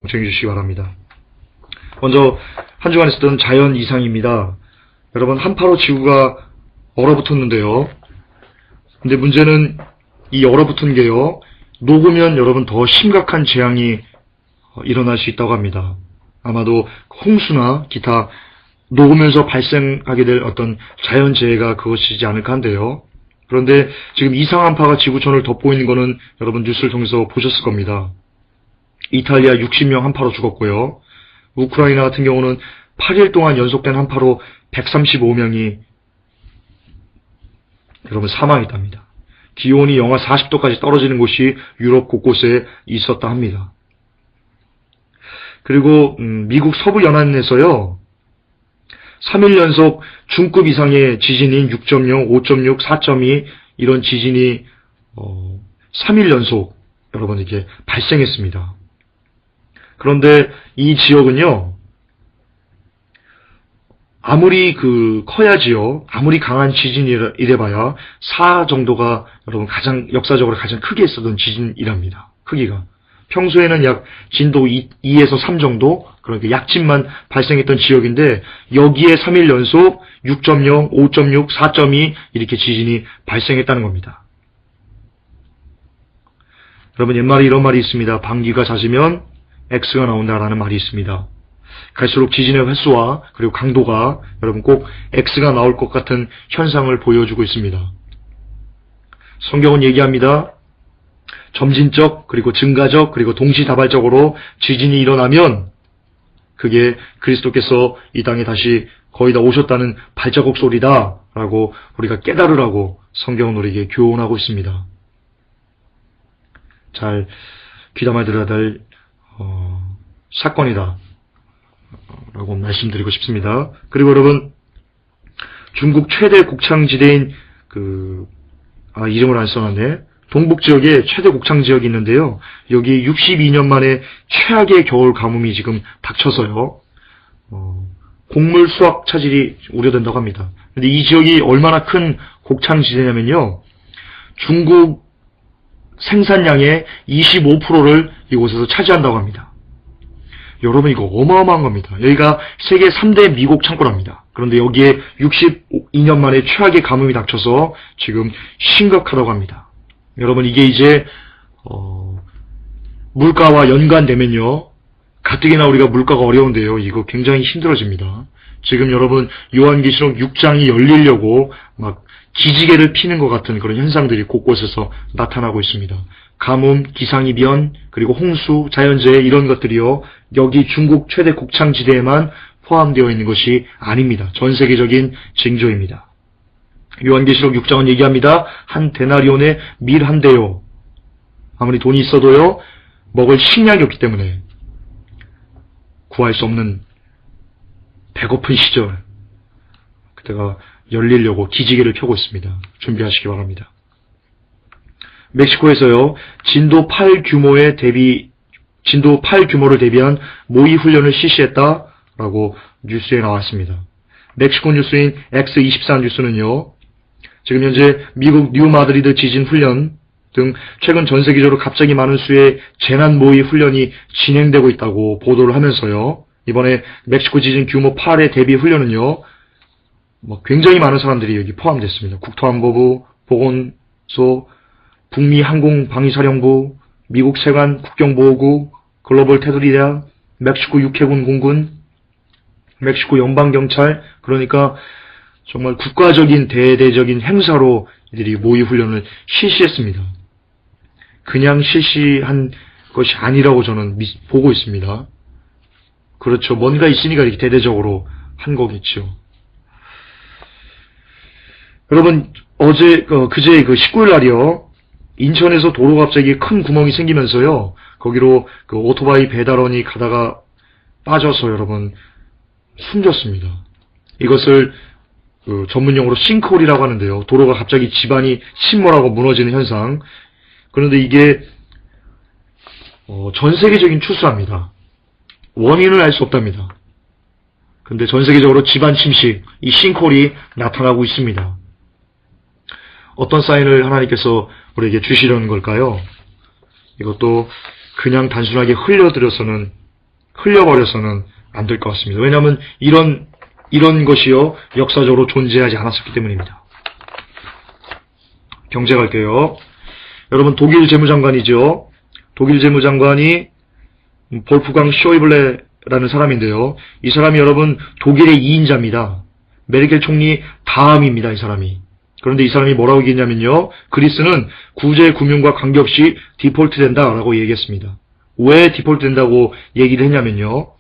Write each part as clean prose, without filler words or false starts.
정해 주시기 바랍니다. 먼저 한 주간 있었던 자연 이상입니다. 여러분, 한파로 지구가 얼어붙었는데요. 근데 문제는 이 얼어붙은 게요, 녹으면 여러분 더 심각한 재앙이 일어날 수 있다고 합니다. 아마도 홍수나 기타 녹으면서 발생하게 될 어떤 자연재해가 그것이지 않을까 한데요. 그런데 지금 이상한파가 지구촌을 덮고 있는 거는 여러분 뉴스를 통해서 보셨을 겁니다. 이탈리아 60명 한파로 죽었고요. 우크라이나 같은 경우는 8일 동안 연속된 한파로 135명이 여러분 사망했답니다. 기온이 영하 40도까지 떨어지는 곳이 유럽 곳곳에 있었다 합니다. 그리고 미국 서부 연안에서요, 3일 연속 중급 이상의 지진인 6.0, 5.6, 4.2 이런 지진이 3일 연속 여러분 이렇게 발생했습니다. 그런데 이 지역은요, 아무리 커야지요, 아무리 강한 지진이래봐야 4 정도가 여러분 역사적으로 가장 크게 있었던 지진이랍니다. 크기가. 평소에는 약 진도 2에서 3 정도, 그러니까 약진만 발생했던 지역인데, 여기에 3일 연속 6.0, 5.6, 4.2 이렇게 지진이 발생했다는 겁니다. 여러분, 옛말에 이런 말이 있습니다. 방귀가 잦으면 X가 나온다라는 말이 있습니다. 갈수록 지진의 횟수와 그리고 강도가 여러분 꼭 X가 나올 것 같은 현상을 보여주고 있습니다. 성경은 얘기합니다. 점진적, 그리고 증가적, 그리고 동시다발적으로 지진이 일어나면 그게 그리스도께서 이 땅에 다시 거의 다 오셨다는 발자국 소리다 라고 우리가 깨달으라고 성경은 우리에게 교훈하고 있습니다. 잘 귀담아 들어야 될 사건이다 라고 말씀드리고 싶습니다. 그리고 여러분, 중국 최대 곡창지대인 이름을 안 써놨네. 동북지역에 최대 곡창지역이 있는데요. 여기 62년 만에 최악의 겨울 가뭄이 지금 닥쳐서요, 곡물 수확 차질이 우려된다고 합니다. 근데 이 지역이 얼마나 큰 곡창지대냐면요, 중국 생산량의 25%를 이곳에서 차지한다고 합니다. 여러분, 이거 어마어마한 겁니다. 여기가 세계 3대 미곡 창고랍니다. 그런데 여기에 62년 만에 최악의 가뭄이 닥쳐서 지금 심각하다고 합니다. 여러분, 이게 이제 물가와 연관되면요, 가뜩이나 우리가 물가가 어려운데요, 이거 굉장히 힘들어집니다. 지금 여러분, 요한계시록 6장이 열리려고 막 기지개를 피는 것 같은 그런 현상들이 곳곳에서 나타나고 있습니다. 가뭄, 기상이변, 그리고 홍수, 자연재해 이런 것들이요, 여기 중국 최대 곡창지대에만 포함되어 있는 것이 아닙니다. 전 세계적인 징조입니다. 요한계시록 6장은 얘기합니다. 한 데나리온의 밀 한 대요. 아무리 돈이 있어도요, 먹을 식량이 없기 때문에 구할 수 없는 배고픈 시절, 그때가 열리려고 기지개를 펴고 있습니다. 준비하시기 바랍니다. 멕시코에서요, 진도 8 규모를 대비한 모의 훈련을 실시했다라고 뉴스에 나왔습니다. 멕시코 뉴스인 X24 뉴스는요, 지금 현재 미국 뉴마드리드 지진 훈련 등 최근 전 세계적으로 갑자기 많은 수의 재난 모의 훈련이 진행되고 있다고 보도를 하면서요, 이번에 멕시코 지진 규모 8의 대비 훈련은요, 굉장히 많은 사람들이 여기 포함됐습니다. 국토안보부, 보건소, 북미 항공방위사령부, 미국 세관 국경보호국, 글로벌 테두리 대학, 멕시코 육해군 공군, 멕시코 연방경찰, 그러니까 정말 국가적인 대대적인 행사로 이들이 모의 훈련을 실시했습니다. 그냥 실시한 것이 아니라고 저는 보고 있습니다. 그렇죠. 뭔가 있으니까 이렇게 대대적으로 한 거겠죠. 여러분, 그제 19일 날이요, 인천에서 도로가 갑자기 큰 구멍이 생기면서요, 거기로 오토바이 배달원이 가다가 빠져서 여러분 숨졌습니다. 이것을 전문용어로 싱크홀이라고 하는데요, 도로가 갑자기 지반이 침몰하고 무너지는 현상. 그런데 이게 전 세계적인 추수합니다. 원인을 알 수 없답니다. 근데 전 세계적으로 지반 침식, 이 싱크홀이 나타나고 있습니다. 어떤 사인을 하나님께서 우리에게 주시려는 걸까요? 이것도 그냥 단순하게 흘려들여서는 흘려버려서는 안 될 것 같습니다. 왜냐하면 이런 것이요 역사적으로 존재하지 않았었기 때문입니다. 경제 갈게요. 여러분 독일 재무장관이죠. 독일 재무장관이 볼프강 쇼이블레라는 사람인데요. 이 사람이 여러분 독일의 2인자입니다. 메르켈 총리 다음입니다. 이 사람이. 그런데 이 사람이 뭐라고 얘기했냐면요. 그리스는 구제 금융과 관계없이 디폴트 된다라고 얘기했습니다. 왜 디폴트 된다고 얘기를 했냐면요.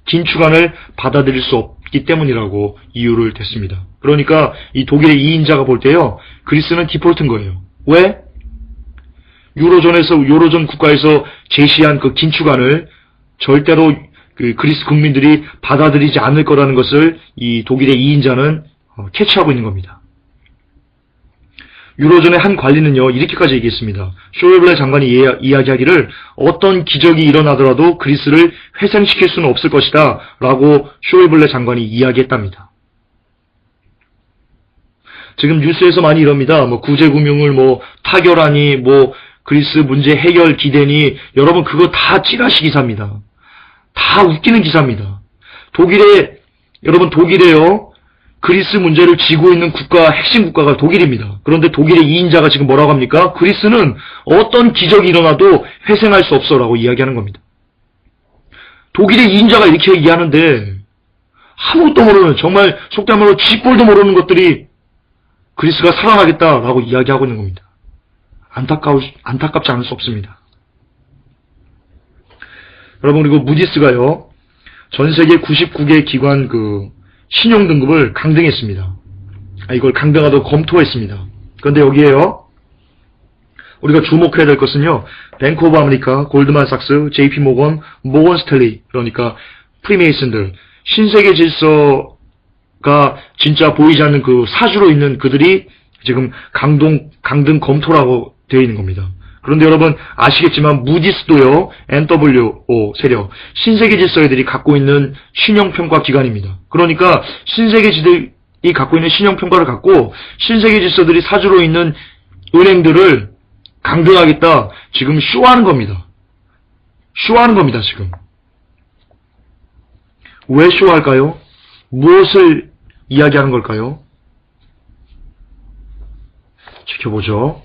긴축안을 받아들일 수 없기 때문이라고 이유를 댔습니다. 그러니까 이 독일의 2인자가 볼 때요. 그리스는 디폴트인 거예요. 왜? 유로존 국가에서 제시한 그 긴축안을 절대로 그 그리스 국민들이 받아들이지 않을 거라는 것을 이 독일의 2인자는 캐치하고 있는 겁니다. 유로존의 한 관리는요, 이렇게까지 얘기했습니다. 쇼이블레 장관이 이야기하기를 어떤 기적이 일어나더라도 그리스를 회생시킬 수는 없을 것이다 라고 쇼이블레 장관이 이야기했답니다. 지금 뉴스에서 많이 이럽니다. 구제금융을 타결하니 그리스 문제 해결 기대니 여러분 그거 다 찌라시 기사입니다. 다 웃기는 기사입니다. 독일에요. 그리스 문제를 쥐고 있는 핵심 국가가 독일입니다. 그런데 독일의 2인자가 지금 뭐라고 합니까? 그리스는 어떤 기적이 일어나도 회생할 수 없어라고 이야기하는 겁니다. 독일의 2인자가 이렇게 얘기하는데 아무것도 모르는 정말 속된 말로 쥐꼴도 모르는 것들이 그리스가 살아나겠다라고 이야기하고 있는 겁니다. 안타깝지 않을 수 없습니다. 여러분 그리고 무디스가요. 전 세계 99개 기관 신용 등급을 강등했습니다. 이걸 강등하도록 검토했습니다. 그런데 여기에요. 우리가 주목해야 될 것은요. 뱅크 오브 아메리카, 골드만삭스, JP 모건, 모건 스탠리 그러니까 프리메이슨들 신세계 질서가 진짜 보이지 않는 그 사주로 있는 그들이 지금 강등 검토라고 되어 있는 겁니다. 그런데 여러분 아시겠지만 무디스도요. NWO 세력 신세계 질서애들이 갖고 있는 신용평가 기관입니다. 그러니까 신세계지들이 갖고 있는 신용평가를 갖고 신세계 질서들이 사주로 있는 은행들을 강등하겠다. 지금 쇼하는 겁니다. 쇼하는 겁니다. 지금. 왜 쇼할까요? 무엇을 이야기하는 걸까요? 지켜보죠.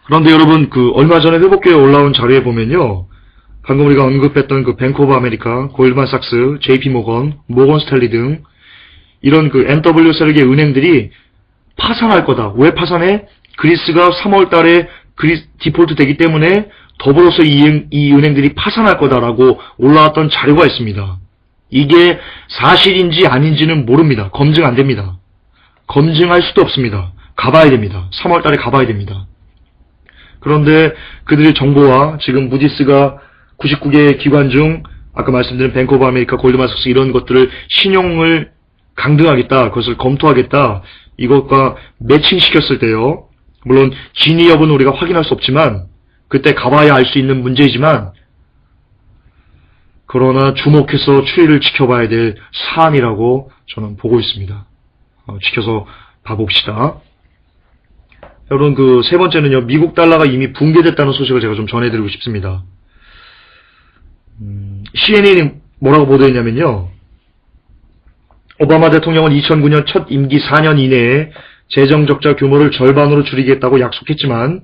그런데 여러분 얼마 전에 회복교에 올라온 자료에 보면요. 방금 우리가 언급했던 뱅크 오브 아메리카, 골드만삭스, JP 모건, 모건 스탠리 등 이런 NW 세력의 은행들이 파산할 거다. 왜 파산해? 그리스가 3월 달에 디폴트 되기 때문에 더불어서 이 은행들이 파산할 거다라고 올라왔던 자료가 있습니다. 이게 사실인지 아닌지는 모릅니다. 검증 안 됩니다. 검증할 수도 없습니다. 가봐야 됩니다. 3월 달에 가봐야 됩니다. 그런데 그들의 정보와 지금 무디스가 99개 기관 중 아까 말씀드린 뱅크 오브 아메리카, 골드만삭스 이런 것들을 신용을 강등하겠다. 그것을 검토하겠다. 이것과 매칭시켰을 때요. 물론 진위 여부는 우리가 확인할 수 없지만 그때 가봐야 알 수 있는 문제이지만 그러나 주목해서 추이를 지켜봐야 될 사안이라고 저는 보고 있습니다. 지켜서 봐봅시다. 여러분 세 번째는요. 미국 달러가 이미 붕괴됐다는 소식을 제가 좀 전해드리고 싶습니다. CNN이 뭐라고 보도했냐면요. 오바마 대통령은 2009년 첫 임기 4년 이내에 재정 적자 규모를 절반으로 줄이겠다고 약속했지만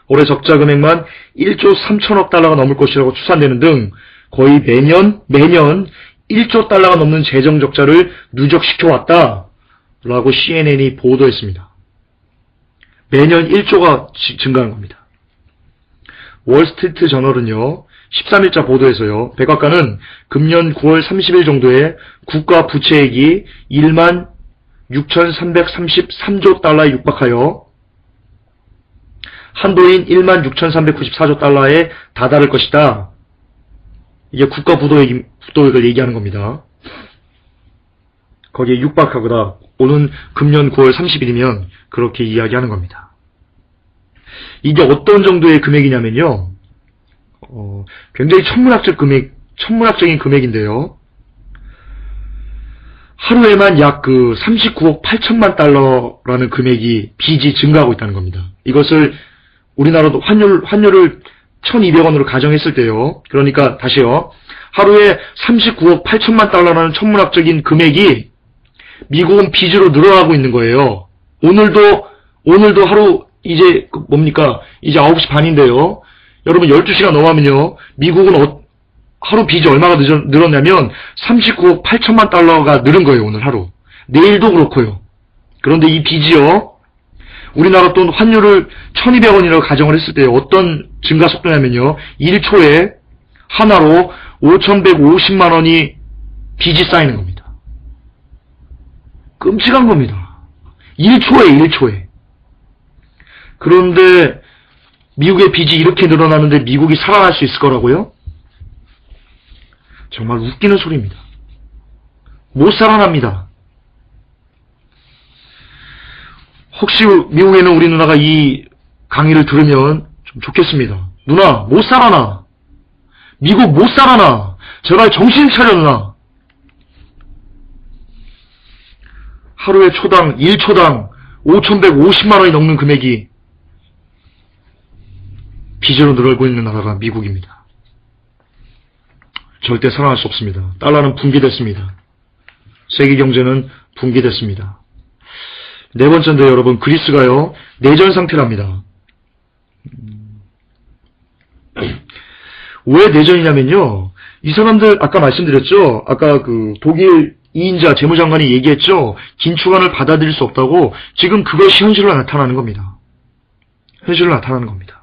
올해 적자 금액만 1조 3천억 달러가 넘을 것이라고 추산되는 등 거의 매년 1조 달러가 넘는 재정 적자를 누적시켜왔다라고 CNN이 보도했습니다. 매년 1조가 증가한 겁니다. 월스트리트 저널은요. 13일자 보도에서요. 백악관은 금년 9월 30일 정도에 국가 부채액이 1만 6,333조 달러에 육박하여 한도인 1만 6,394조 달러에 다다를 것이다. 이게 국가 부도액을 얘기하는 겁니다. 거기에 육박하거나 오는 금년 9월 30일이면 그렇게 이야기하는 겁니다. 이게 어떤 정도의 금액이냐면요. 굉장히 천문학적인 금액인데요. 하루에만 약 39억 8천만 달러라는 금액이 빚이 증가하고 있다는 겁니다. 이것을 우리나라도 환율을 1200원으로 가정했을 때요. 그러니까 다시요. 하루에 39억 8천만 달러라는 천문학적인 금액이 미국은 빚으로 늘어나고 있는 거예요. 오늘도 하루 이제 뭡니까? 이제 9시 반인데요. 여러분 12시간 넘어가면요. 미국은 하루 빚이 얼마가 늘었냐면 39억 8천만 달러가 늘은 거예요. 오늘 하루. 내일도 그렇고요. 그런데 이 빚이요. 우리나라 돈 환율을 1200원이라고 가정을 했을 때 어떤 증가 속도냐면요. 1초에 하나로 5150만 원이 빚이 쌓이는 겁니다. 끔찍한 겁니다. 1초에. 그런데 미국의 빚이 이렇게 늘어나는데 미국이 살아날 수 있을 거라고요? 정말 웃기는 소리입니다. 못 살아납니다. 혹시 미국에는 우리 누나가 이 강의를 들으면 좀 좋겠습니다. 누나, 못 살아나. 미국 못 살아나. 제발 정신 차려, 누나. 하루에 1초당 5,150만 원이 넘는 금액이 빚으로 늘고 있는 나라가 미국입니다. 절대 살아날 수 없습니다. 달러는 붕괴됐습니다. 세계 경제는 붕괴됐습니다. 네 번째인데 여러분, 그리스가요, 내전 상태랍니다. 왜 내전이냐면요, 이 사람들 아까 말씀드렸죠. 아까 그 독일 2인자 재무장관이 얘기했죠. 긴축안을 받아들일 수 없다고. 지금 그것이 현실로 나타나는 겁니다. 현실로 나타나는 겁니다.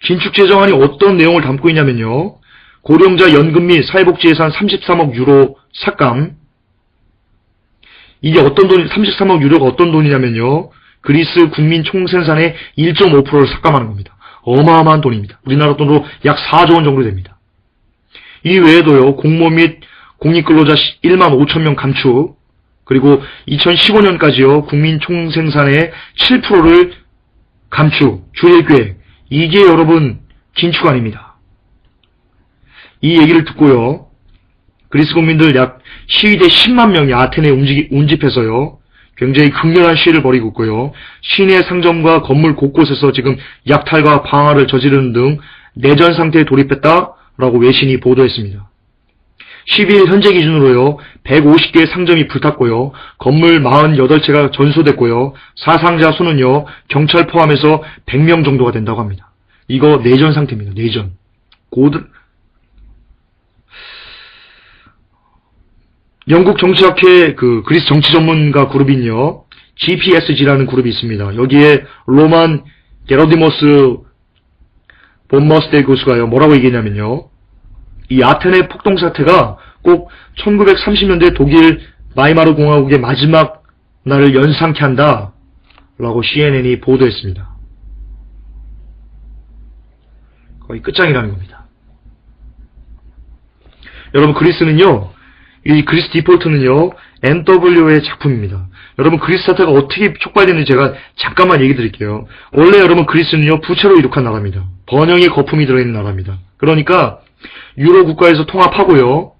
긴축재정안이 어떤 내용을 담고 있냐면요, 고령자 연금 및 사회복지 예산 33억 유로 삭감. 이게 어떤 돈, 33억 유로가 어떤 돈이냐면요, 그리스 국민 총생산의 1.5%를 삭감하는 겁니다. 어마어마한 돈입니다. 우리나라 돈으로 약 4조 원 정도 됩니다. 이 외에도요, 공무원 및 공익근로자 1만 5천 명 감축, 그리고 2015년까지요, 국민 총생산의 7%를 감축, 조율계획. 이게 여러분 긴축안입니다. 이 얘기를 듣고요, 그리스 국민들 약 시위대 10만 명이 아테네에 운집해서요, 굉장히 극렬한 시위를 벌이고 있고요, 시내 상점과 건물 곳곳에서 지금 약탈과 방화를 저지르는 등 내전 상태에 돌입했다라고 외신이 보도했습니다. 12일 현재 기준으로요, 150개의 상점이 불탔고요, 건물 48채가 전소됐고요, 사상자 수는요, 경찰 포함해서 100명 정도가 된다고 합니다. 이거 내전 상태입니다. 내전. 영국 정치학회 그 그리스 정치 전문가 그룹인요, GPSG라는 그룹이 있습니다. 여기에 로만 게로디모스 본머스데 교수가요, 뭐라고 얘기했냐면요, 이 아테네 폭동 사태가 꼭 1930년대 독일 바이마르 공화국의 마지막 날을 연상케 한다 라고 CNN이 보도했습니다. 거의 끝장이라는 겁니다. 여러분, 그리스는요, 이 그리스 디폴트는요, NW의 작품입니다. 여러분, 그리스 사태가 어떻게 촉발됐는지 제가 잠깐만 얘기 드릴게요. 원래 여러분, 그리스는요, 부채로 이룩한 나라입니다. 번영의 거품이 들어있는 나라입니다. 그러니까 유로 국가에서 통합하고요,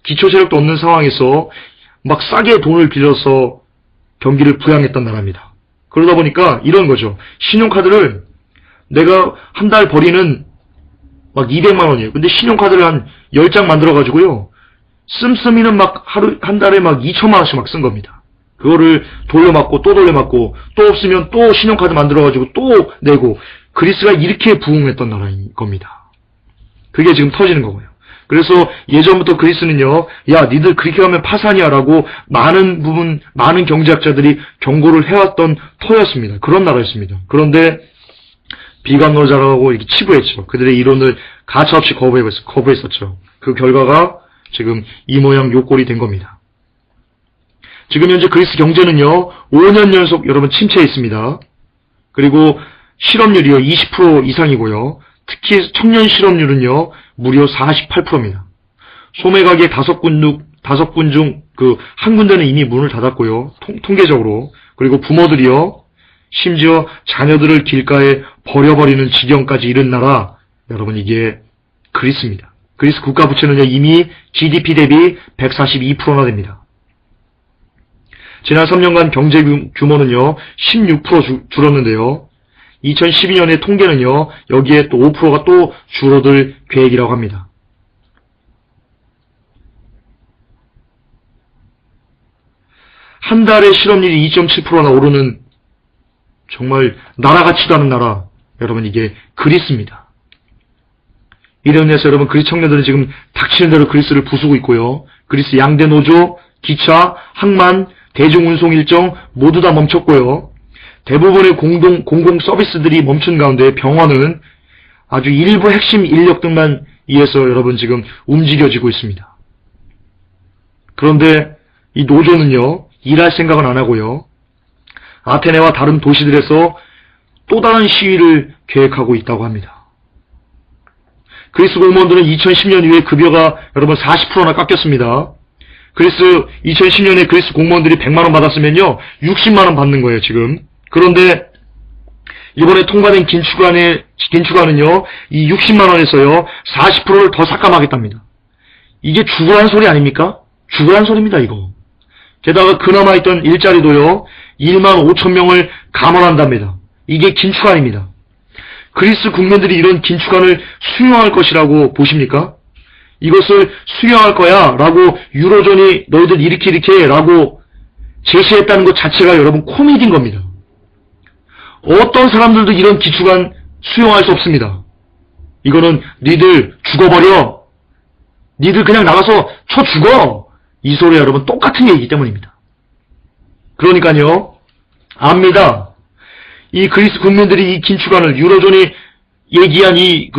기초 세력도 없는 상황에서 막 싸게 돈을 빌려서 경기를 부양했던 나라입니다. 그러다 보니까 이런 거죠. 신용카드를 내가 한 달 벌이는 막 200만 원이에요. 근데 신용카드를 한 10장 만들어가지고요, 씀씀이는 막 한 달에 막 2천만 원씩 막 쓴 겁니다. 그거를 돌려막고 또 돌려막고, 또 없으면 또 신용카드 만들어가지고 또 내고, 그리스가 이렇게 부흥했던 나라인 겁니다. 그게 지금 터지는 거고요. 그래서 예전부터 그리스는요, 야, 니들 그렇게 하면 파산이야 라고 많은 경제학자들이 경고를 해왔던 터였습니다. 그런 나라였습니다. 그런데 비관론자라고 이렇게 치부했죠. 그들의 이론을 가차없이 거부했었죠. 그 결과가 지금 이 모양 요 꼴이 된 겁니다. 지금 현재 그리스 경제는요, 5년 연속 여러분 침체에 있습니다. 그리고 실업률이요, 20% 이상이고요. 특히 청년 실업률은요, 무려 48%입니다. 소매가게 5군 중 그 한 군데는 이미 문을 닫았고요. 통계적으로. 그리고 부모들이요, 심지어 자녀들을 길가에 버려버리는 지경까지 이른 나라, 여러분, 이게 그리스입니다. 그리스 국가 부채는요, 이미 GDP 대비 142%나 됩니다. 지난 3년간 경제 규모는요, 16% 줄었는데요. 2012년의 통계는요, 여기에 또 5%가 또 줄어들 계획이라고 합니다. 한 달에 실업률이 2.7%나 오르는 정말 나라 같지도 않은 나라, 여러분 이게 그리스입니다. 이런 의미에서 여러분 그리스 청년들은 지금 닥치는 대로 그리스를 부수고 있고요. 그리스 양대 노조, 기차, 항만, 대중운송 일정 모두 다 멈췄고요. 대부분의 공공 서비스들이 멈춘 가운데 병원은 아주 일부 핵심 인력들만 위해서 여러분 지금 움직여지고 있습니다. 그런데 이 노조는요, 일할 생각은 안 하고요. 아테네와 다른 도시들에서 또 다른 시위를 계획하고 있다고 합니다. 그리스 공무원들은 2010년 이후에 급여가 여러분 40%나 깎였습니다. 그리스 2010년에 그리스 공무원들이 100만 원 받았으면요, 60만 원 받는 거예요, 지금. 그런데 이번에 통과된 긴축안은요, 이 60만 원에서요, 40%를 더 삭감하겠답니다. 이게 죽으라는 소리 아닙니까? 죽으라는 소리입니다, 이거. 게다가 그나마 있던 일자리도요, 1만 5천 명을 감원한답니다. 이게 긴축안입니다. 그리스 국민들이 이런 긴축안을 수용할 것이라고 보십니까? 이것을 수용할 거야 라고 유로존이 너희들 이렇게 라고 제시했다는 것 자체가 여러분 코미디인 겁니다. 어떤 사람들도 이런 긴축안 수용할 수 없습니다. 이거는 니들 죽어버려, 니들 그냥 나가서 쳐 죽어, 이 소리 여러분 똑같은 얘기이기 때문입니다. 그러니까요, 압니다. 이 그리스 국민들이 이 긴축안을, 유로존이 얘기한 이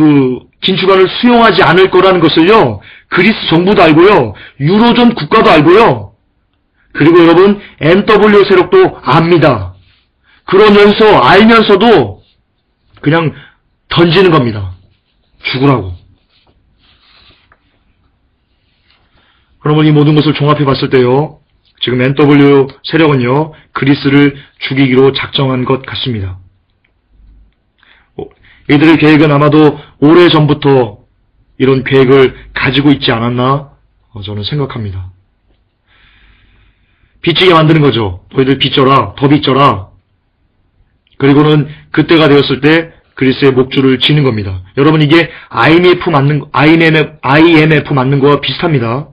긴축안을 수용하지 않을 거라는 것을요, 그리스 정부도 알고요, 유로존 국가도 알고요, 그리고 여러분 NW 세력도 압니다. 그러면서 알면서도 그냥 던지는 겁니다. 죽으라고. 그러면 이 모든 것을 종합해 봤을 때요, 지금 NW 세력은요, 그리스를 죽이기로 작정한 것 같습니다. 이들의 계획은 아마도 오래전부터 이런 계획을 가지고 있지 않았나 저는 생각합니다. 빚지게 만드는 거죠. 너희들 빚져라, 더 빚져라. 그리고는 그때가 되었을 때 그리스의 목줄을 지는 겁니다. 여러분 이게 IMF 맞는 거와 비슷합니다.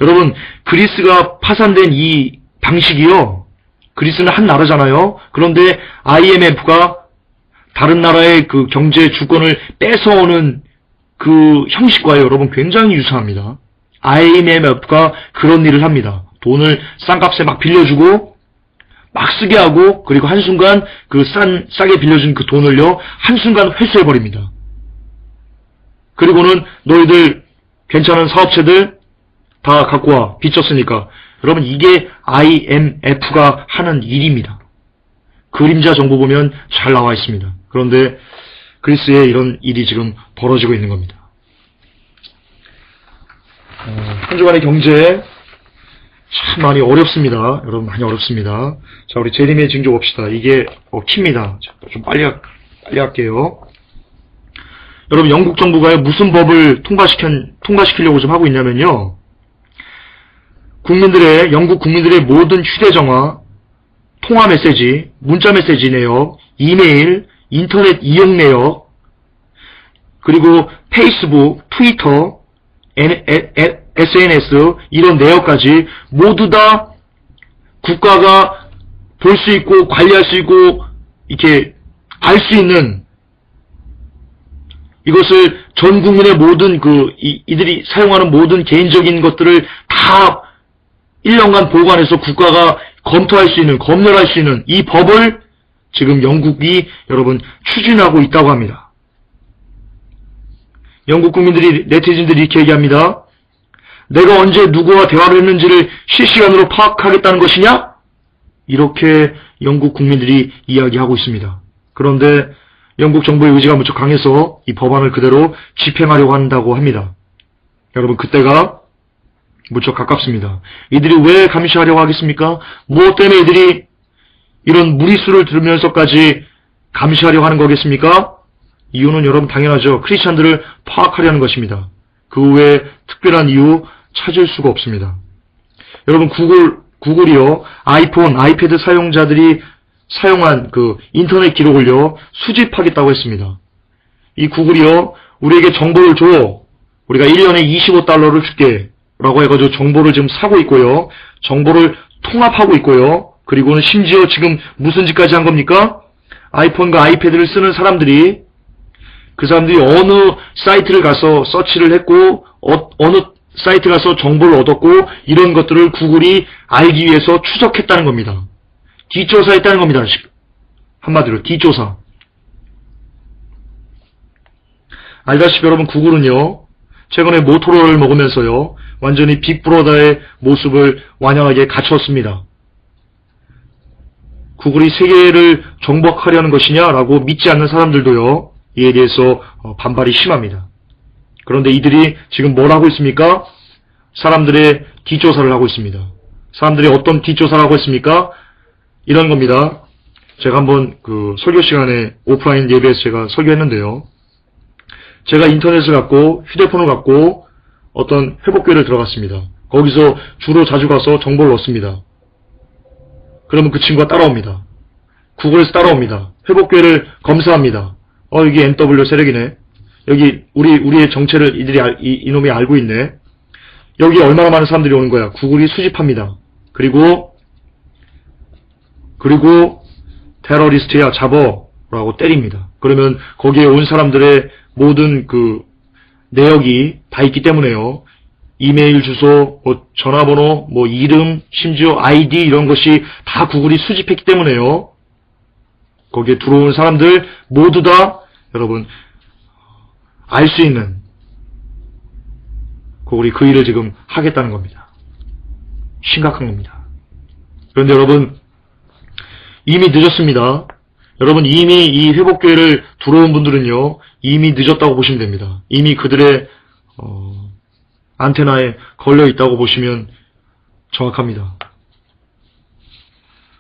여러분 그리스가 파산된 이 방식이요, 그리스는 한 나라잖아요. 그런데 IMF가 다른 나라의 그 경제 주권을 뺏어오는 그 형식과요, 여러분 굉장히 유사합니다. IMF가 그런 일을 합니다. 돈을 싼 값에 막 빌려주고 막 쓰게 하고, 그리고 한순간 그 싸게 빌려준 그 돈을요, 한순간 회수해버립니다. 그리고는 너희들 괜찮은 사업체들 다 갖고 와, 빚졌으니까. 여러분 이게 IMF가 하는 일입니다. 그림자 정보 보면 잘 나와 있습니다. 그런데 그리스에 이런 일이 지금 벌어지고 있는 겁니다. 한 주간의 경제 참 많이 어렵습니다. 여러분 많이 어렵습니다. 자, 우리 재림의 징조 봅시다. 이게 킵니다. 좀 빨리 할게요. 여러분 영국 정부가요, 무슨 법을 통과시키려고 좀 하고 있냐면요, 영국 국민들의 모든 휴대전화, 통화 메시지, 문자 메시지 내역, 이메일, 인터넷 이용 내역, 그리고 페이스북, 트위터, SNS 이런 내역까지 모두 다 국가가 볼 수 있고 관리할 수 있고 이렇게 알 수 있는, 이것을 전 국민의 모든 이들이 사용하는 모든 개인적인 것들을 다 1년간 보관해서 국가가 검토할 수 있는, 검열할 수 있는 이 법을 지금 영국이 여러분 추진하고 있다고 합니다. 영국 국민들이, 네티즌들이 이렇게 얘기합니다. 내가 언제 누구와 대화를 했는지를 실시간으로 파악하겠다는 것이냐? 이렇게 영국 국민들이 이야기하고 있습니다. 그런데 영국 정부의 의지가 무척 강해서 이 법안을 그대로 집행하려고 한다고 합니다. 여러분 그때가 무척 가깝습니다. 이들이 왜 감시하려고 하겠습니까? 무엇 때문에 이들이 이런 무리수를 들으면서까지 감시하려고 하는 거겠습니까? 이유는 여러분 당연하죠. 크리스찬들을 파악하려는 것입니다. 그 외에 특별한 이유 찾을 수가 없습니다. 여러분 구글이요, 아이폰, 아이패드 사용자들이 사용한 그 인터넷 기록을요, 수집하겠다고 했습니다. 이 구글이요, 우리에게 정보를 줘. 우리가 1년에 25달러를 줄게. 라고 해가지고 정보를 지금 사고 있고요. 정보를 통합하고 있고요. 그리고는 심지어 지금 무슨 짓까지 한 겁니까? 아이폰과 아이패드를 쓰는 사람들이, 그 사람들이 어느 사이트를 가서 서치를 했고, 어느 사이트 가서 정보를 얻었고, 이런 것들을 구글이 알기 위해서 추적했다는 겁니다. 뒷조사했다는 겁니다. 한마디로 뒷조사. 알다시피 여러분, 구글은요, 최근에 모토로라를 먹으면서요, 완전히 빅브로더의 모습을 완연하게 갖췄습니다. 구글이 세계를 정복하려는 것이냐라고 믿지 않는 사람들도요, 이에 대해서 반발이 심합니다. 그런데 이들이 지금 뭘 하고 있습니까? 사람들의 뒷조사를 하고 있습니다. 사람들이 어떤 뒷조사를 하고 있습니까? 이런 겁니다. 제가 한번 그 설교 시간에 오프라인 예배에서 제가 설교했는데요. 제가 인터넷을 갖고 휴대폰을 갖고 어떤 회복교회를 들어갔습니다. 거기서 주로 자주 가서 정보를 얻습니다. 그러면 그 친구가 따라옵니다. 구글에서 따라옵니다. 회복교회를 검사합니다. 여기 NW 세력이네. 여기 우리의 정체를 이놈이 알고 있네. 여기 얼마나 많은 사람들이 오는 거야. 구글이 수집합니다. 그리고 테러리스트야 잡어라고 때립니다. 그러면 거기에 온 사람들의 모든 그 내역이 다 있기 때문에요. 이메일 주소, 전화번호, 이름, 심지어 아이디 이런 것이 다 구글이 수집했기 때문에요. 거기에 들어온 사람들 모두 다 여러분 알 수 있는 구글이 그 일을 지금 하겠다는 겁니다. 심각한 겁니다. 그런데 여러분 이미 늦었습니다. 여러분 이미 이 회복교회를 들어온 분들은요. 이미 늦었다고 보시면 됩니다. 이미 그들의 안테나에 걸려있다고 보시면 정확합니다.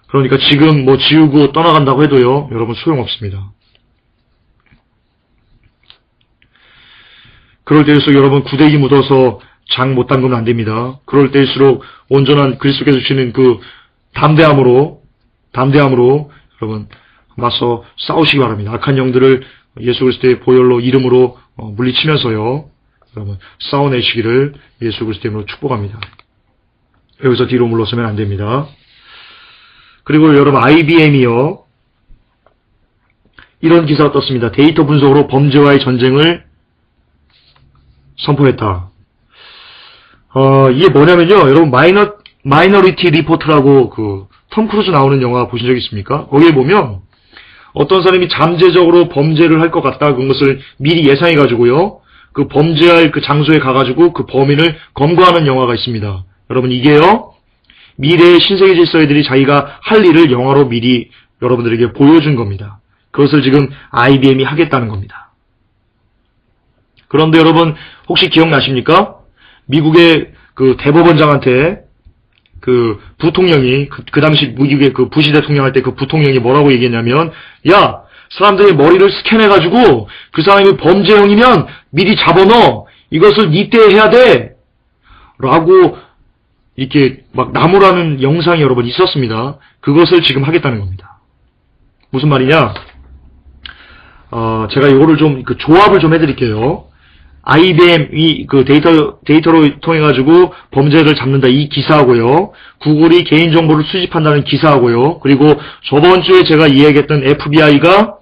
그러니까 지금 지우고 떠나간다고 해도요. 여러분 소용없습니다. 그럴 때일수록 여러분 구데기 묻어서 장 못 담그면 안 됩니다. 그럴 때일수록 온전한 그리스도께서 주시는 그 담대함으로 여러분 맞서 싸우시기 바랍니다. 악한 영들을 예수 그리스도의 보혈로 이름으로 물리치면서요. 여러분 싸워내시기를 예수 그리스도의 이름으로 축복합니다. 여기서 뒤로 물러서면 안 됩니다. 그리고 여러분 IBM이요. 이런 기사가 떴습니다. 데이터 분석으로 범죄와의 전쟁을 선포했다. 이게 뭐냐면요. 여러분 마이너리티 리포트라고 그 톰 크루즈 나오는 영화 보신 적 있습니까? 거기에 보면 어떤 사람이 잠재적으로 범죄를 할 것 같다. 그것을 미리 예상해가지고요. 그 범죄할 그 장소에 가가지고 그 범인을 검거하는 영화가 있습니다. 여러분 이게요. 미래의 신세계 질서애들이 자기가 할 일을 영화로 미리 여러분들에게 보여준 겁니다. 그것을 지금 IBM이 하겠다는 겁니다. 그런데 여러분 혹시 기억나십니까? 미국의 그 대법원장한테 그 부통령이 그 당시 미국의 그 부시 대통령 할 때 그 부통령이 뭐라고 얘기했냐면 야 사람들의 머리를 스캔해가지고 그 사람이 범죄형이면 미리 잡아넣어 이것을 이때 해야 돼 라고 이렇게 막 나무라는 영상이 여러분 있었습니다. 그것을 지금 하겠다는 겁니다. 무슨 말이냐? 제가 이거를 좀 그 조합을 좀 해드릴게요. IBM이 그 데이터로 통해가지고 범죄를 잡는다 이 기사하고요. 구글이 개인정보를 수집한다는 기사하고요. 그리고 저번 주에 제가 이야기했던 FBI가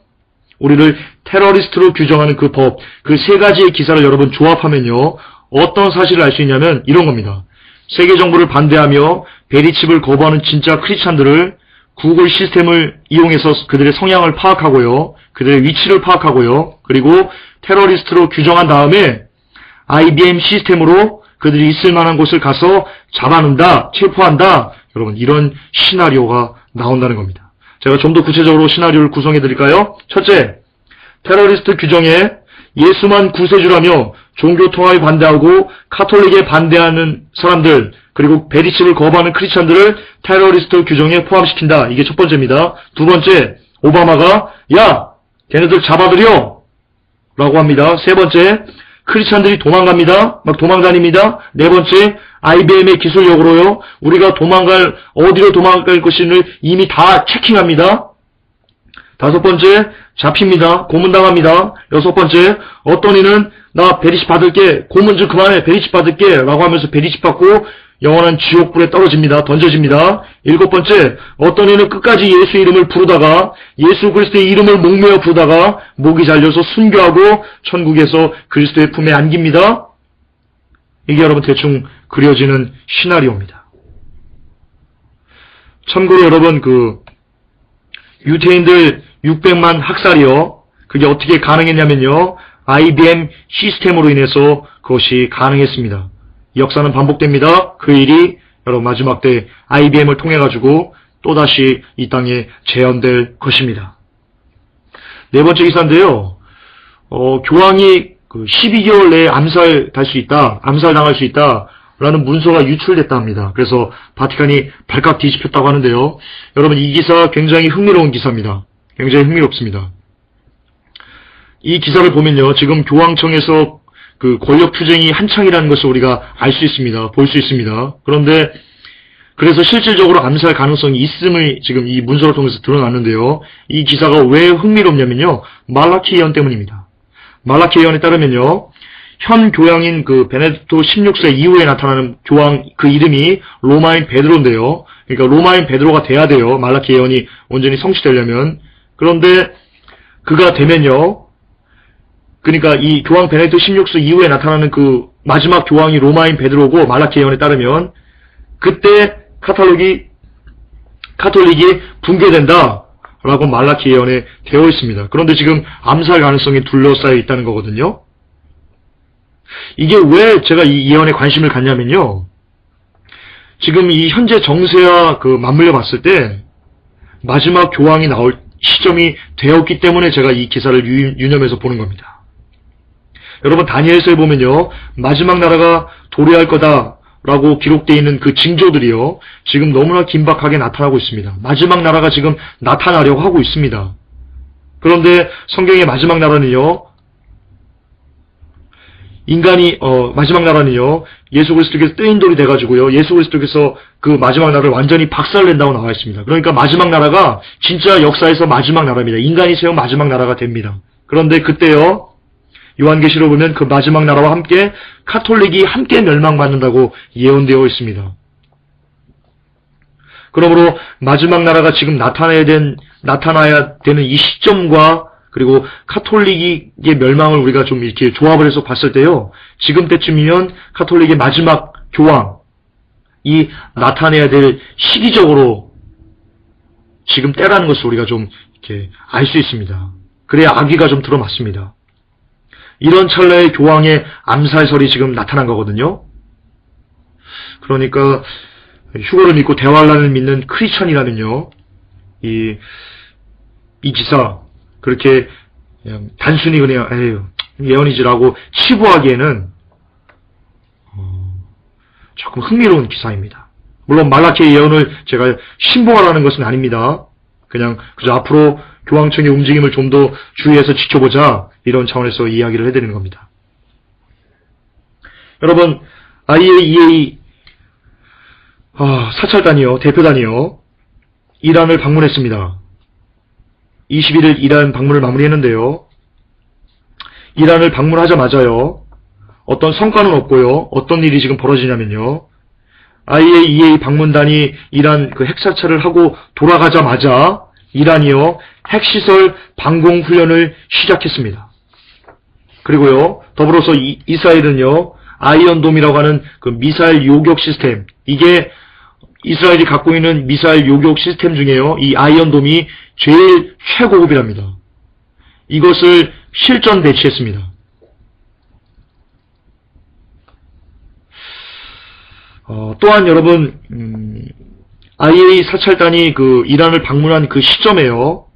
우리를 테러리스트로 규정하는 그 법, 그 세 가지의 기사를 여러분 조합하면요. 어떤 사실을 알 수 있냐면 이런 겁니다. 세계 정부를 반대하며 베리칩을 거부하는 진짜 크리스찬들을 구글 시스템을 이용해서 그들의 성향을 파악하고요. 그들의 위치를 파악하고요. 그리고 테러리스트로 규정한 다음에 IBM 시스템으로 그들이 있을 만한 곳을 가서 잡아낸다, 체포한다. 여러분 이런 시나리오가 나온다는 겁니다. 제가 좀 더 구체적으로 시나리오를 구성해 드릴까요? 첫째, 테러리스트 규정에 예수만 구세주라며 종교 통합에 반대하고 카톨릭에 반대하는 사람들 그리고 베리칩을 거부하는 크리스찬들을 테러리스트 규정에 포함시킨다. 이게 첫 번째입니다. 두 번째, 오바마가 야 걔네들 잡아들여 라고 합니다. 세 번째, 크리스찬들이 도망갑니다. 막 도망다닙니다. 네 번째, IBM의 기술력으로요. 우리가 어디로 도망갈 것인을 이미 다 체킹합니다. 다섯 번째, 잡힙니다. 고문당합니다. 여섯 번째, 어떤 이는 나 베리십 받을게, 고문 좀 그만해, 베리십 받을게 라고 하면서 베리십 받고 영원한 지옥불에 떨어집니다. 던져집니다. 일곱 번째, 어떤 이는 끝까지 예수 이름을 부르다가 예수 그리스도의 이름을 목매어 부르다가 목이 잘려서 순교하고 천국에서 그리스도의 품에 안깁니다. 이게 여러분 대충 그려지는 시나리오입니다. 참고로 여러분 유태인들 600만 학살이요. 그게 어떻게 가능했냐면요. IBM 시스템으로 인해서 그것이 가능했습니다. 역사는 반복됩니다. 그 일이 여러분 마지막 때 IBM을 통해 가지고 또다시 이 땅에 재현될 것입니다. 네 번째 기사인데요. 교황이 12개월 내에 암살당할 수 있다. 라는 문서가 유출됐다 합니다. 그래서 바티칸이 발칵 뒤집혔다고 하는데요. 여러분 이 기사 굉장히 흥미로운 기사입니다. 굉장히 흥미롭습니다. 이 기사를 보면요. 지금 교황청에서 권력 투쟁이 한창이라는 것을 우리가 알 수 있습니다. 볼 수 있습니다. 그런데 그래서 실질적으로 암살 가능성이 있음을 지금 이 문서를 통해서 드러났는데요. 이 기사가 왜 흥미롭냐면요. 말라키 예언 때문입니다. 말라키 예언에 따르면요. 현 교황인 베네딕토 16세 이후에 나타나는 교황 그 이름이 로마인 베드로인데요. 그러니까 로마인 베드로가 돼야 돼요. 말라키 예언이 온전히 성취되려면. 그런데 그가 되면요. 그러니까 이 교황 베네딕토 16세 이후에 나타나는 그 마지막 교황이 로마인 베드로고 말라키 예언에 따르면 그때 카톨릭이 붕괴된다. 라고 말라키 예언에 되어 있습니다. 그런데 지금 암살 가능성이 둘러싸여 있다는 거거든요. 이게 왜 제가 이 예언에 관심을 갖냐면요. 지금 이 현재 정세와 맞물려 봤을 때 마지막 교황이 나올 시점이 되었기 때문에 제가 이 기사를 유념해서 보는 겁니다. 여러분 다니엘서에 보면요. 마지막 나라가 도래할 거다라고 기록되어 있는 그 징조들이요. 지금 너무나 긴박하게 나타나고 있습니다. 마지막 나라가 지금 나타나려고 하고 있습니다. 그런데 성경의 마지막 나라는요. 마지막 나라는요, 예수 그리스도께서 떼인 돌이 돼가지고요, 예수 그리스도께서 그 마지막 나라를 완전히 박살낸다고 나와 있습니다. 그러니까 마지막 나라가 진짜 역사에서 마지막 나라입니다. 인간이 세운 마지막 나라가 됩니다. 그런데 그때요, 요한계시록 보면 그 마지막 나라와 함께 카톨릭이 함께 멸망받는다고 예언되어 있습니다. 그러므로 마지막 나라가 지금 나타나야 되는 이 시점과 그리고 카톨릭의 멸망을 우리가 좀 이렇게 조합을 해서 봤을 때요. 지금 때쯤이면 카톨릭의 마지막 교황이 나타내야 될 시기적으로 지금 때라는 것을 우리가 좀 이렇게 알 수 있습니다. 그래야 악의가 좀 들어맞습니다. 이런 찰나의 교황의 암살설이 지금 나타난 거거든요. 그러니까 휴거를 믿고 대환란을 믿는 크리스천이라면요. 이 기사 그렇게 그냥 단순히 그냥 에휴 예언이지라고 치부하기에는 조금 흥미로운 기사입니다. 물론 말라키의 예언을 제가 신봉하라는 것은 아닙니다. 그냥 그저 앞으로 교황청의 움직임을 좀 더 주의해서 지켜보자 이런 차원에서 이야기를 해드리는 겁니다. 여러분 IAEA 사찰단이요 대표단이요 이란을 방문했습니다. 21일 이란 방문을 마무리했는데요. 이란을 방문하자마자요. 어떤 성과는 없고요. 어떤 일이 지금 벌어지냐면요. IAEA 방문단이 이란 핵사찰을 하고 돌아가자마자 이란이요. 핵시설 방공훈련을 시작했습니다. 그리고요. 더불어서 이스라엘은요. 아이언돔이라고 하는 미사일 요격 시스템 이게 이스라엘이 갖고 있는 미사일 요격 시스템 중에요. 이 아이언돔이 제일 최고급이랍니다. 이것을 실전 배치했습니다. 또한 여러분 IAEA 사찰단이 이란을 방문한 그 시점에요.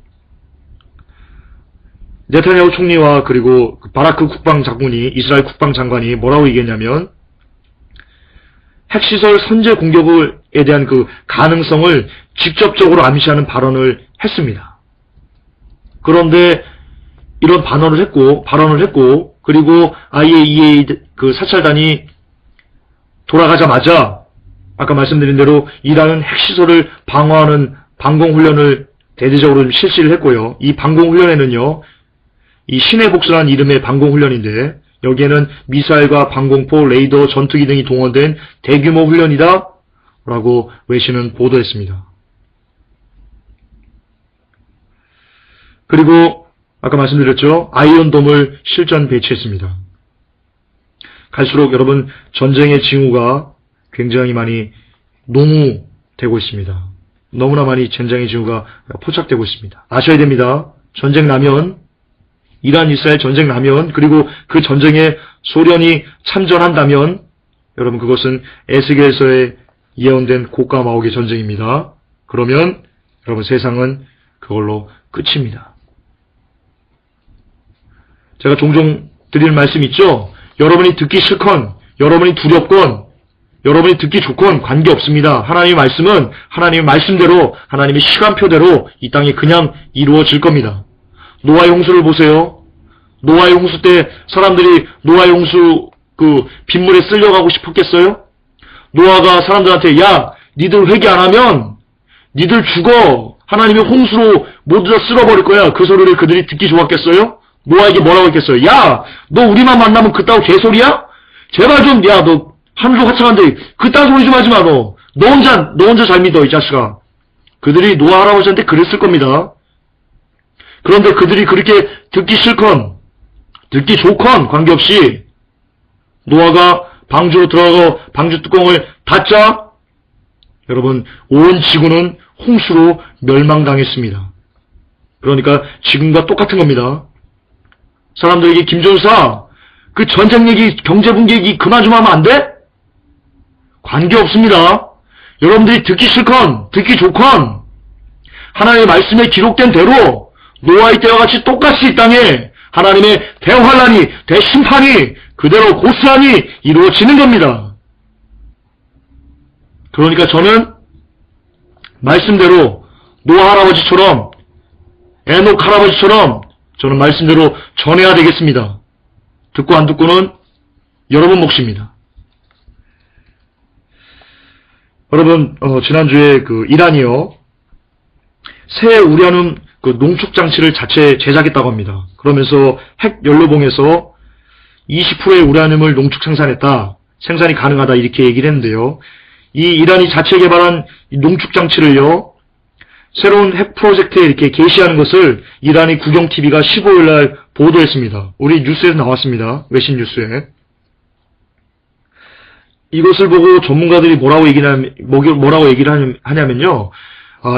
네타냐후 총리와 그리고 바라크 국방장군이 이스라엘 국방장관이 뭐라고 얘기했냐면 핵시설 선제 공격에 대한 가능성을 직접적으로 암시하는 발언을 했습니다. 그런데 이런 발언을 했고 그리고 IAEA 사찰단이 돌아가자마자 아까 말씀드린 대로 이란은 핵시설을 방어하는 방공훈련을 대대적으로 좀 실시를 했고요. 이 방공훈련에는요, 이 신의 복수라는 이름의 방공훈련인데, 여기에는 미사일과 방공포, 레이더, 전투기 등이 동원된 대규모 훈련이다 라고 외신은 보도했습니다. 그리고 아까 말씀드렸죠. 아이언돔을 실전 배치했습니다. 갈수록 여러분 전쟁의 징후가 굉장히 많이 농후되고 있습니다. 너무나 많이 전쟁의 징후가 포착되고 있습니다. 아셔야 됩니다. 전쟁 나면, 이란 이스라엘 전쟁 나면, 그리고 그 전쟁에 소련이 참전한다면 여러분 그것은 에스겔서에 예언된 고가 마옥의 전쟁입니다. 그러면 여러분 세상은 그걸로 끝입니다. 제가 종종 드릴 말씀 있죠? 여러분이 듣기 싫건, 여러분이 두렵건, 여러분이 듣기 좋건 관계없습니다. 하나님의 말씀은 하나님의 말씀대로, 하나님의 시간표대로 이 땅에 그냥 이루어질 겁니다. 노아의 홍수를 보세요. 노아의 홍수 때 사람들이 노아의 홍수 그 빗물에 쓸려가고 싶었겠어요? 노아가 사람들한테 야, 니들 회개 안 하면 니들 죽어. 하나님의 홍수로 모두 다 쓸어버릴 거야. 그 소리를 그들이 듣기 좋았겠어요? 노아에게 뭐라고 했겠어요? 야, 너 우리만 만나면 그따구 개소리야? 제발 좀, 야, 너 하늘도 화창한데 그딴 소리 좀 하지 마, 너. 너 혼자 잘 믿어, 이 자식아. 그들이 노아 할아버지한테 그랬을 겁니다. 그런데 그들이 그렇게 듣기 싫건, 듣기 좋건 관계없이 노아가 방주로 들어가고 방주 뚜껑을 닫자, 여러분, 온 지구는 홍수로 멸망당했습니다. 그러니까 지금과 똑같은 겁니다. 사람들에게 김전사, 그 전쟁 얘기, 경제 붕괴 얘기 그만 좀 하면 안 돼? 관계없습니다. 여러분들이 듣기 싫건, 듣기 좋건, 하나님의 말씀에 기록된 대로 노아의 때와 같이 똑같이 이 땅에 하나님의 대환란이, 대심판이 그대로 고스란히 이루어지는 겁니다. 그러니까 저는 말씀대로 노아 할아버지처럼, 에녹 할아버지처럼 저는 말씀대로 전해야 되겠습니다. 듣고 안 듣고는 여러분 몫입니다. 여러분, 지난주에 그 이란이요, 새 우라늄 그 농축 장치를 자체 제작했다고 합니다. 그러면서 핵 연료봉에서 20%의 우라늄을 농축 생산했다, 생산이 가능하다 이렇게 얘기를 했는데요. 이 이란이 자체 개발한 이 농축 장치를요, 새로운 핵 프로젝트에 이렇게 게시하는 것을 이란의 국영TV가 15일날 보도했습니다. 우리 뉴스에서 나왔습니다. 외신 뉴스에. 이것을 보고 전문가들이 뭐라고 얘기를 하냐면요.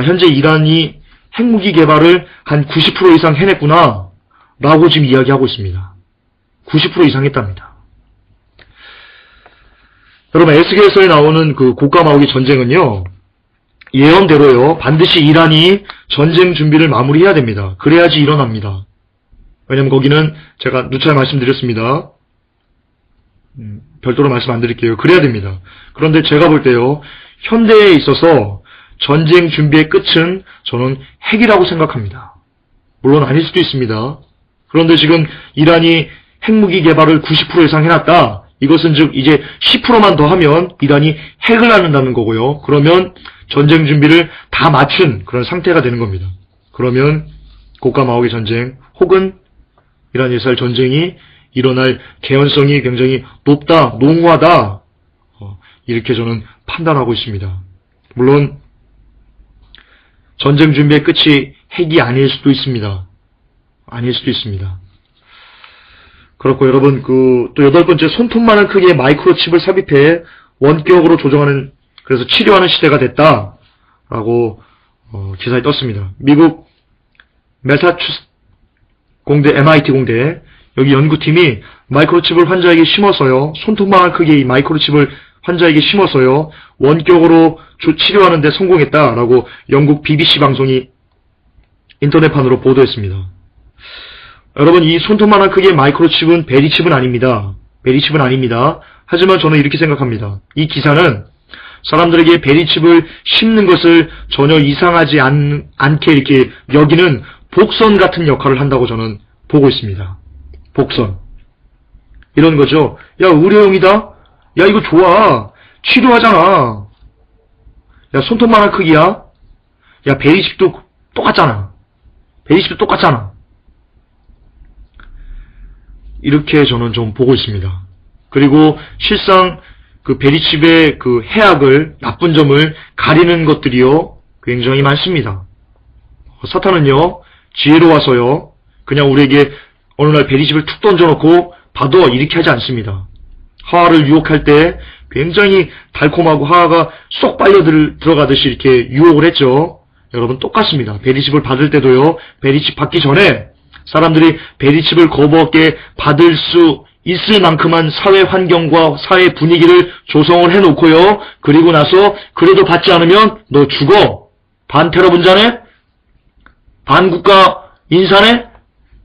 현재 이란이 핵무기 개발을 한 90% 이상 해냈구나 라고 지금 이야기하고 있습니다. 90% 이상 했답니다. 여러분, 에스겔서에 나오는 그 고가 마옥의 전쟁은요, 예언대로요, 반드시 이란이 전쟁 준비를 마무리해야 됩니다. 그래야지 일어납니다. 왜냐면 거기는 제가 누차 말씀드렸습니다. 별도로 말씀 안 드릴게요. 그래야 됩니다. 그런데 제가 볼 때요, 현대에 있어서 전쟁 준비의 끝은 저는 핵이라고 생각합니다. 물론 아닐 수도 있습니다. 그런데 지금 이란이 핵무기 개발을 90% 이상 해놨다. 이것은 즉 이제 10%만 더 하면 이란이 핵을 낳는다는 거고요. 그러면 전쟁 준비를 다 마친 그런 상태가 되는 겁니다. 그러면 고가 마옥의 전쟁 혹은 이란 이스라엘 전쟁이 일어날 개연성이 굉장히 높다, 농후하다, 이렇게 저는 판단하고 있습니다. 물론 전쟁 준비의 끝이 핵이 아닐 수도 있습니다. 아닐 수도 있습니다. 그렇고 여러분, 또 8번째, 손톱만한 크기의 마이크로칩을 삽입해 원격으로 조정하는, 그래서 치료하는 시대가 됐다라고 기사에 떴습니다. 미국 매사추세츠 공대, MIT 공대, 여기 연구팀이 마이크로칩을 환자에게 심어서요, 손톱만한 크기의 이 마이크로칩을 환자에게 심어서요, 원격으로 치료하는 데 성공했다라고 영국 BBC 방송이 인터넷판으로 보도했습니다. 여러분, 이 손톱만한 크기의 마이크로칩은 베리칩은 아닙니다. 베리칩은 아닙니다. 하지만 저는 이렇게 생각합니다. 이 기사는 사람들에게 베리칩을 심는 것을 전혀 이상하지 않게 이렇게 여기는 복선 같은 역할을 한다고 저는 보고 있습니다. 복선. 이런 거죠. 야, 의료용이다? 야, 이거 좋아. 치료하잖아. 야, 손톱만한 크기야? 야, 베리칩도 똑같잖아. 베리칩도 똑같잖아. 이렇게 저는 좀 보고 있습니다. 그리고 실상 그 베리칩의 그 해악을, 나쁜 점을 가리는 것들이요, 굉장히 많습니다. 사탄은요, 지혜로워서요, 그냥 우리에게 어느 날 베리칩을 툭 던져놓고 봐도 이렇게 하지 않습니다. 하와를 유혹할 때 굉장히 달콤하고 하와가 쏙 빨려 들어가듯이 이렇게 유혹을 했죠. 여러분 똑같습니다. 베리칩을 받을 때도요, 베리칩 받기 전에 사람들이 베리칩을 거부하게 받을 수 있을 만큼만 사회 환경과 사회 분위기를 조성을 해놓고요. 그리고 나서 그래도 받지 않으면 너 죽어. 반테러 분자네? 반국가 인사네?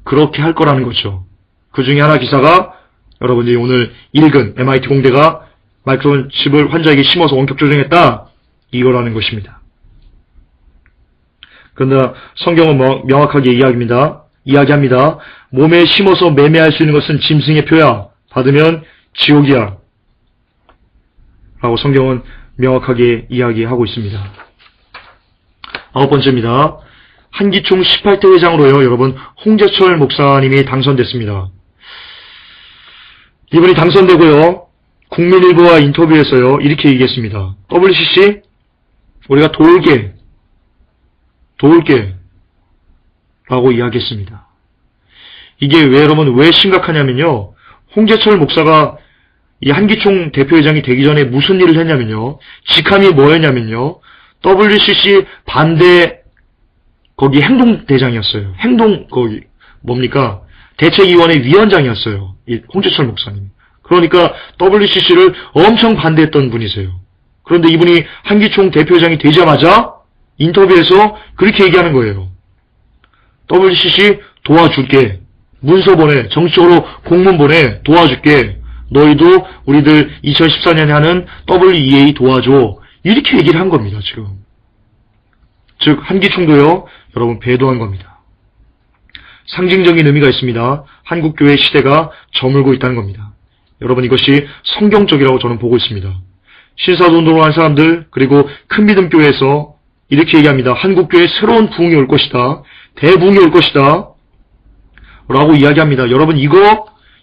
그렇게 할 거라는 거죠. 그 중에 하나 기사가 여러분들이 오늘 읽은 MIT 공대가 마이크로칩을 환자에게 심어서 원격 조정했다. 이거라는 것입니다. 그러나 성경은 명확하게 이야기합니다. 몸에 심어서 매매할 수 있는 것은 짐승의 표야. 받으면 지옥이야. 라고 성경은 명확하게 이야기하고 있습니다. 9번째입니다. 한기총 18대 회장으로요, 여러분, 홍재철 목사님이 당선됐습니다. 이분이 당선되고요, 국민일보와 인터뷰에서요, 이렇게 얘기했습니다. WCC, 우리가 도울게, 라고 이야기했습니다. 이게 여러분 왜 심각하냐면요, 홍재철 목사가 이 한기총 대표회장이 되기 전에 무슨 일을 했냐면요, 직함이 뭐였냐면요, WCC 반대 거기 행동대장이었어요. 거기 뭡니까? 대책위원회 위원장이었어요. 이 홍재철 목사님. 그러니까 WCC를 엄청 반대했던 분이세요. 그런데 이분이 한기총 대표회장이 되자마자 인터뷰에서 그렇게 얘기하는 거예요. WCC 도와줄게. 문서 보내. 정식으로 공문 보내. 도와줄게. 너희도 우리들 2014년에 하는 WEA 도와줘. 이렇게 얘기를 한 겁니다, 지금. 즉, 한기총도요, 여러분, 배도한 겁니다. 상징적인 의미가 있습니다. 한국교회 시대가 저물고 있다는 겁니다. 여러분, 이것이 성경적이라고 저는 보고 있습니다. 신사도운동을 한 사람들, 그리고 큰 믿음교회에서 이렇게 얘기합니다. 한국교회에 새로운 부흥이 올 것이다. 대부흥이 올 것이다. 라고 이야기합니다. 여러분,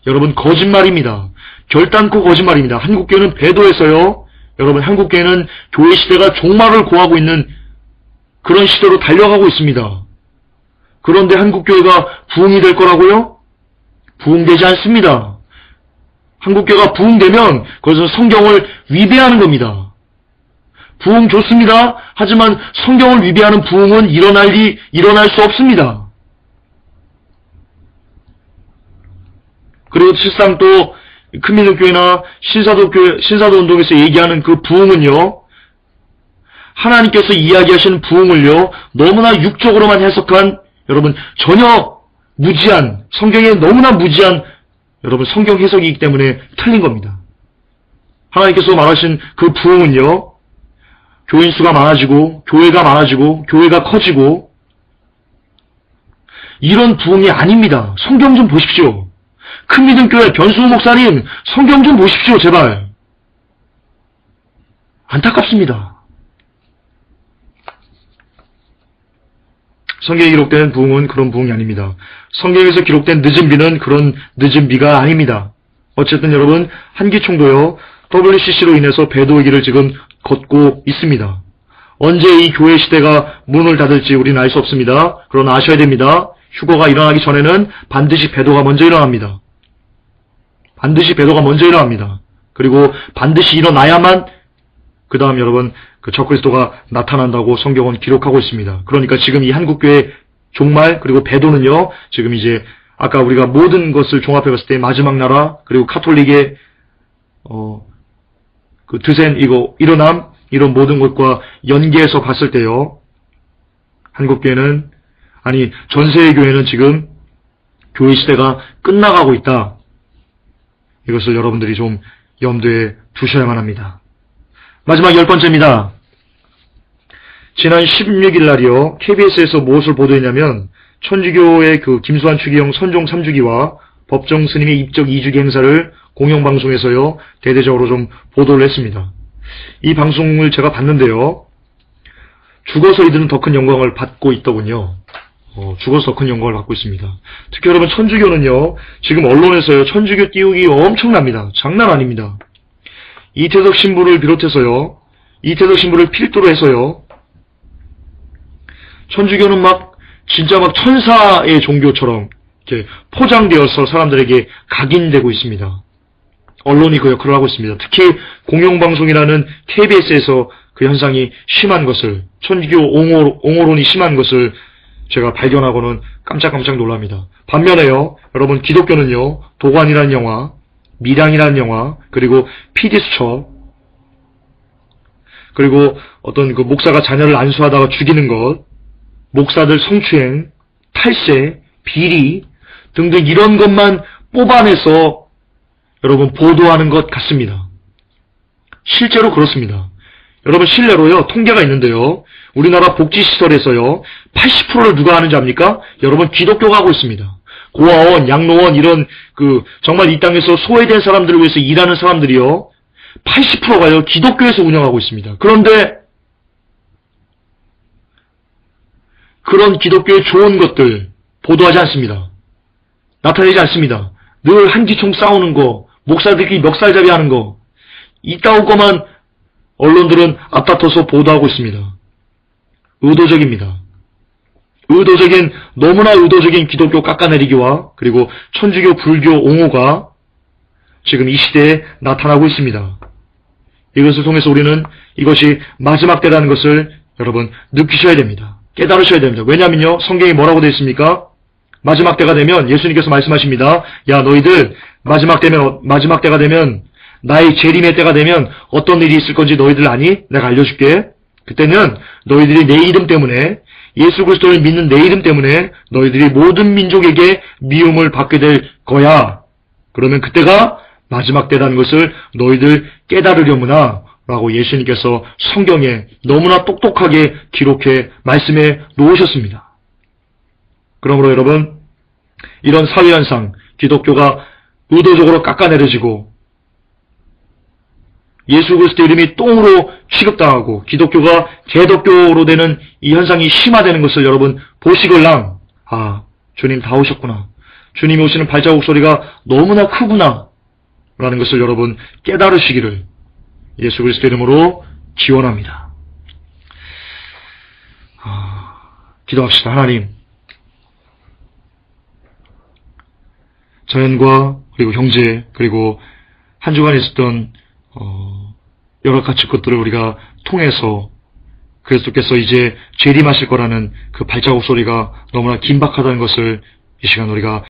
여러분, 거짓말입니다. 결단코 거짓말입니다. 한국교회는 배도해서요, 여러분, 한국교회는 교회 시대가 종말을 고하고 있는 그런 시대로 달려가고 있습니다. 그런데 한국교회가 부흥이 될 거라고요? 부흥되지 않습니다. 한국교회가 부흥되면 그것은 성경을 위배하는 겁니다. 부흥 좋습니다. 하지만 성경을 위배하는 부흥은 일어날 수 없습니다. 그리고 실상 또 큰민족교회나 신사도운동에서 얘기하는 그 부흥은요, 하나님께서 이야기하시는 부흥을요, 너무나 육적으로만 해석한, 여러분, 전혀 무지한, 성경에 너무나 무지한, 여러분, 성경 해석이기 때문에 틀린 겁니다. 하나님께서 말하신 그 부흥은요, 교인 수가 많아지고, 교회가 커지고, 이런 부흥이 아닙니다. 성경 좀 보십시오. 큰믿음교회 변수호 목사님, 성경 좀 보십시오, 제발. 안타깝습니다. 성경에 기록된 부흥은 그런 부흥이 아닙니다. 성경에서 기록된 늦은 비는 그런 늦은 비가 아닙니다. 어쨌든 여러분, 한기총도요, WCC로 인해서 배도의 길을 지금 걷고 있습니다. 언제 이 교회 시대가 문을 닫을지 우리는 알 수 없습니다. 그러나 아셔야 됩니다. 휴거가 일어나기 전에는 반드시 배도가 먼저 일어납니다. 반드시 배도가 먼저 일어납니다. 그리고 반드시 일어나야만 그 다음 여러분, 그 적그리스도가 나타난다고 성경은 기록하고 있습니다. 그러니까 지금 이 한국교회 종말 그리고 배도는요, 지금 이제 아까 우리가 모든 것을 종합해 봤을 때 마지막 나라 그리고 카톨릭의 그 드센 일어남 이런 모든 것과 연계해서 봤을 때요, 한국교회는 아니 전세의 교회는 지금 교회 시대가 끝나가고 있다. 이것을 여러분들이 좀 염두에 두셔야만 합니다. 마지막 10번째입니다. 지난 16일 날이요, KBS에서 무엇을 보도했냐면, 천주교의 그 김수환 추기경 선종 3주기와 법정 스님의 입적 2주기 행사를 공영방송에서요, 대대적으로 좀 보도를 했습니다. 이 방송을 제가 봤는데요, 죽어서 이들은 더 큰 영광을 받고 있더군요. 죽어서 더 큰 영광을 받고 있습니다. 특히 여러분 천주교는요, 지금 언론에서요, 천주교 띄우기 엄청납니다. 장난 아닙니다. 이태석 신부를 비롯해서요, 이태석 신부를 필두로 해서요, 천주교는 진짜 천사의 종교처럼 이렇게 포장되어서 사람들에게 각인되고 있습니다. 언론이 그 역할을 하고 있습니다. 특히 공영방송이라는 KBS에서 그 현상이 심한 것을, 천주교 옹호론이 심한 것을 제가 발견하고는 깜짝깜짝 놀랍니다. 반면에요, 여러분 기독교는요, 도관이라는 영화, 밀양이라는 영화, 그리고 피디수첩, 그리고 어떤 그 목사가 자녀를 안수하다가 죽이는 것, 목사들 성추행, 탈세, 비리 등등 이런 것만 뽑아내서 여러분 보도하는 것 같습니다. 실제로 그렇습니다. 여러분 실례로요, 통계가 있는데요, 우리나라 복지시설에서요 80%를 누가 하는지 압니까? 여러분 기독교가 하고 있습니다. 고아원, 양로원 이런 정말 이 땅에서 소외된 사람들을 위해서 일하는 사람들이요 80%가요 기독교에서 운영하고 있습니다. 그런데 그런 기독교의 좋은 것들 보도하지 않습니다. 나타내지 않습니다. 늘 한기총 싸우는 거, 목사들끼리 멱살잡이 하는 거, 이따위 것만 언론들은 앞다퉈서 보도하고 있습니다. 의도적입니다. 너무나 의도적인 기독교 깎아내리기와 그리고 천주교, 불교 옹호가 지금 이 시대에 나타나고 있습니다. 이것을 통해서 우리는 이것이 마지막 때라는 것을 여러분 느끼셔야 됩니다. 깨달으셔야 됩니다. 왜냐하면요, 성경이 뭐라고 되어 있습니까? 마지막 때가 되면 예수님께서 말씀하십니다. 야, 너희들 마지막 때가 되면 나의 재림의 때가 되면 어떤 일이 있을 건지 너희들 아니? 내가 알려줄게. 그때는 너희들이 내 이름 때문에, 예수 그리스도를 믿는 내 이름 때문에 너희들이 모든 민족에게 미움을 받게 될 거야. 그러면 그때가 마지막 때라는 것을 너희들 깨달으려무나 라고 예수님께서 성경에 너무나 똑똑하게 기록해 말씀해 놓으셨습니다. 그러므로 여러분, 이런 사회현상, 기독교가 의도적으로 깎아내려지고 예수 그리스도 이름이 똥으로 취급당하고 기독교가 개독교로 되는 이 현상이 심화되는 것을 여러분 보시걸랑, 주님 다 오셨구나, 주님이 오시는 발자국 소리가 너무나 크구나 라는 것을 여러분 깨달으시기를 예수 그리스도 이름으로 기원합니다. 기도합시다. 하나님, 자연과 그리고 형제 그리고 한 주간 있었던 여러 가지 것들을 우리가 통해서 그리스도께서 이제 재림하실 거라는 그 발자국 소리가 너무나 긴박하다는 것을 이 시간 우리가